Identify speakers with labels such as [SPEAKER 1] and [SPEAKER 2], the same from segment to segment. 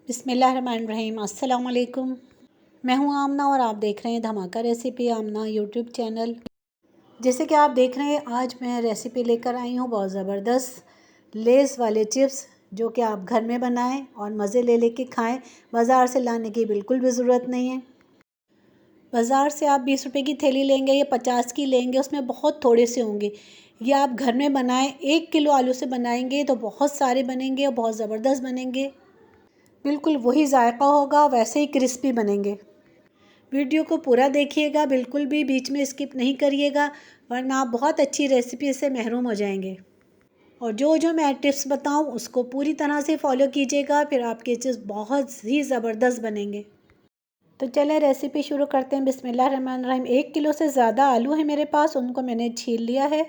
[SPEAKER 1] बिस्मिल्लाहिर्रहमानिर्रहीम। अस्सलाम वालेकुम। मैं हूं आमना और आप देख रहे हैं धमाका रेसिपी आमना यूट्यूब चैनल। जैसे कि आप देख रहे हैं, आज मैं रेसिपी लेकर आई हूं बहुत ज़बरदस्त लेस वाले चिप्स, जो कि आप घर में बनाएं और मज़े ले लेके खाएं। बाज़ार से लाने की बिल्कुल भी ज़रूरत नहीं है। बाज़ार से आप 20 रुपए की थैली लेंगे या 50 की लेंगे, उसमें बहुत थोड़े से होंगे। ये आप घर में बनाएं, 1 किलो आलू से बनाएंगे तो बहुत सारे बनेंगे और बहुत ज़बरदस्त बनेंगे। बिल्कुल वही जायका होगा, वैसे ही क्रिस्पी बनेंगे। वीडियो को पूरा देखिएगा, बिल्कुल भी बीच में स्किप नहीं करिएगा, वरना आप बहुत अच्छी रेसिपी से महरूम हो जाएंगे। और जो जो मैं टिप्स बताऊं उसको पूरी तरह से फॉलो कीजिएगा, फिर आपके चिप्स बहुत ही ज़बरदस्त बनेंगे। तो चलें रेसिपी शुरू करते हैं। बिस्मिल्लाहिर्रहमानिर्रहीम। 1 किलो से ज़्यादा आलू है मेरे पास, उनको मैंने छील लिया है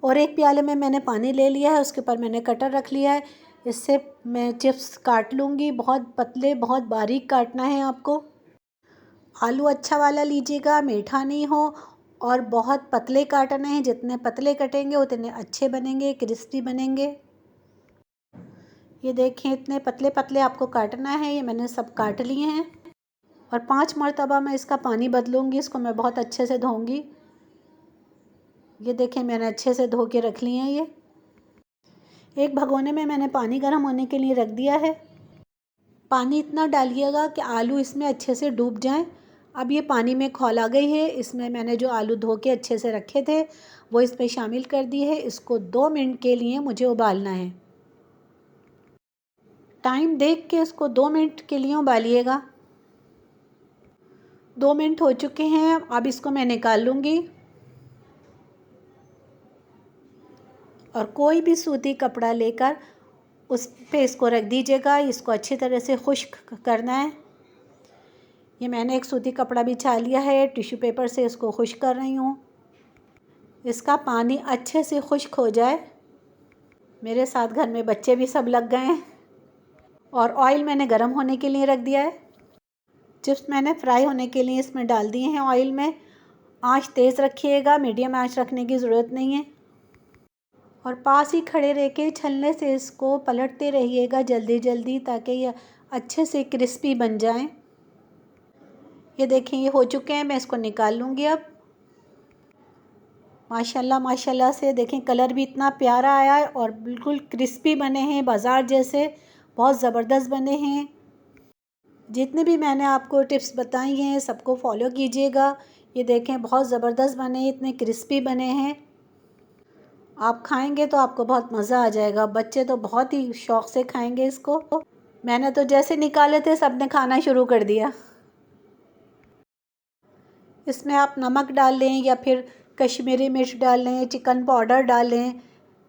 [SPEAKER 1] और एक प्याले में मैंने पानी ले लिया है। उसके ऊपर मैंने कटर रख लिया है। इससे मैं चिप्स काट लूँगी। बहुत पतले, बहुत बारीक काटना है आपको। आलू अच्छा वाला लीजिएगा, मीठा नहीं हो, और बहुत पतले काटना है। जितने पतले कटेंगे उतने अच्छे बनेंगे, क्रिस्पी बनेंगे। ये देखें, इतने पतले पतले आपको काटना है। ये मैंने सब काट लिए हैं और 5 मरतबा मैं इसका पानी बदलूँगी। इसको मैं बहुत अच्छे से धोऊँगी। ये देखें, मैंने अच्छे से धो के रख लिए हैं। ये एक भगोने में मैंने पानी गर्म होने के लिए रख दिया है। पानी इतना डालिएगा कि आलू इसमें अच्छे से डूब जाएं। अब ये पानी में खौल आ गई है। इसमें मैंने जो आलू धो के अच्छे से रखे थे वो इसमें शामिल कर दिए है। इसको 2 मिनट के लिए मुझे उबालना है। टाइम देख के इसको 2 मिनट के लिए उबालिएगा। 2 मिनट हो चुके हैं। अब इसको मैं निकाल लूँगी और कोई भी सूती कपड़ा लेकर उस पे इसको रख दीजिएगा। इसको अच्छी तरह से खुश्क करना है। ये मैंने एक सूती कपड़ा बिछा लिया है, टिश्यू पेपर से इसको खुश्क कर रही हूँ। इसका पानी अच्छे से खुश्क हो जाए। मेरे साथ घर में बच्चे भी सब लग गए हैं। और ऑयल मैंने गरम होने के लिए रख दिया है। चिप्स मैंने फ्राई होने के लिए इसमें डाल दिए हैं ऑयल में। आंच तेज़ रखिएगा, मीडियम आंच रखने की ज़रूरत नहीं है। और पास ही खड़े रह के छलने से इसको पलटते रहिएगा जल्दी जल्दी, ताकि ये अच्छे से क्रिस्पी बन जाएं। ये देखें, ये हो चुके हैं। मैं इसको निकाल लूँगी अब। माशाल्लाह माशाल्लाह से देखें, कलर भी इतना प्यारा आया है और बिल्कुल क्रिस्पी बने हैं, बाज़ार जैसे बहुत ज़बरदस्त बने हैं। जितने भी मैंने आपको टिप्स बताई हैं सबको फॉलो कीजिएगा। ये देखें, बहुत ज़बरदस्त बने हैं, इतने क्रिस्पी बने हैं। आप खाएंगे तो आपको बहुत मज़ा आ जाएगा। बच्चे तो बहुत ही शौक़ से खाएंगे इसको। मैंने तो जैसे निकाले थे सब ने खाना शुरू कर दिया। इसमें आप नमक डाल लें या फिर कश्मीरी मिर्च डाल लें, चिकन पाउडर डालें,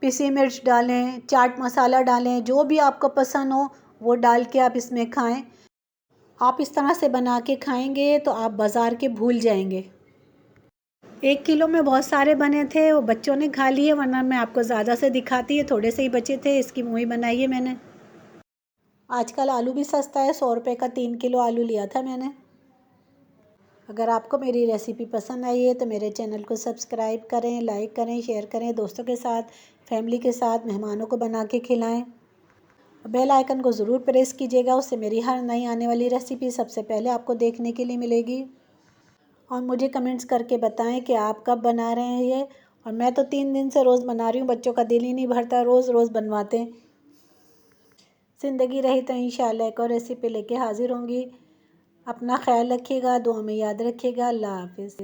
[SPEAKER 1] पिसी मिर्च डालें, चाट मसाला डालें, जो भी आपको पसंद हो वो डाल के आप इसमें खाएं। आप इस तरह से बना के खाएंगे तो आप बाज़ार के भूल जाएंगे। 1 किलो में बहुत सारे बने थे, वो बच्चों ने खा लिए, वरना मैं आपको ज़्यादा से दिखाती है। थोड़े से ही बचे थे, इसकी मूवी बनाई है मैंने। आजकल आलू भी सस्ता है, 100 रुपये का 3 किलो आलू लिया था मैंने। अगर आपको मेरी रेसिपी पसंद आई है तो मेरे चैनल को सब्सक्राइब करें, लाइक करें, शेयर करें, दोस्तों के साथ, फैमिली के साथ, मेहमानों को बना के खिलाएं। बेल आइकन को ज़रूर प्रेस कीजिएगा, उससे मेरी हर नई आने वाली रेसिपी सबसे पहले आपको देखने के लिए मिलेगी। और मुझे कमेंट्स करके बताएं कि आप कब बना रहे हैं ये। और मैं तो 3 दिन से रोज़ बना रही हूँ, बच्चों का दिल ही नहीं भरता, रोज़ रोज़ बनवाते हैं। ज़िंदगी रही तो इंशाल्लाह एक और रेसिपी लेके हाज़िर होंगी। अपना ख्याल रखिएगा, दुआ में याद रखिएगा। अल्लाह हाफ़िज़।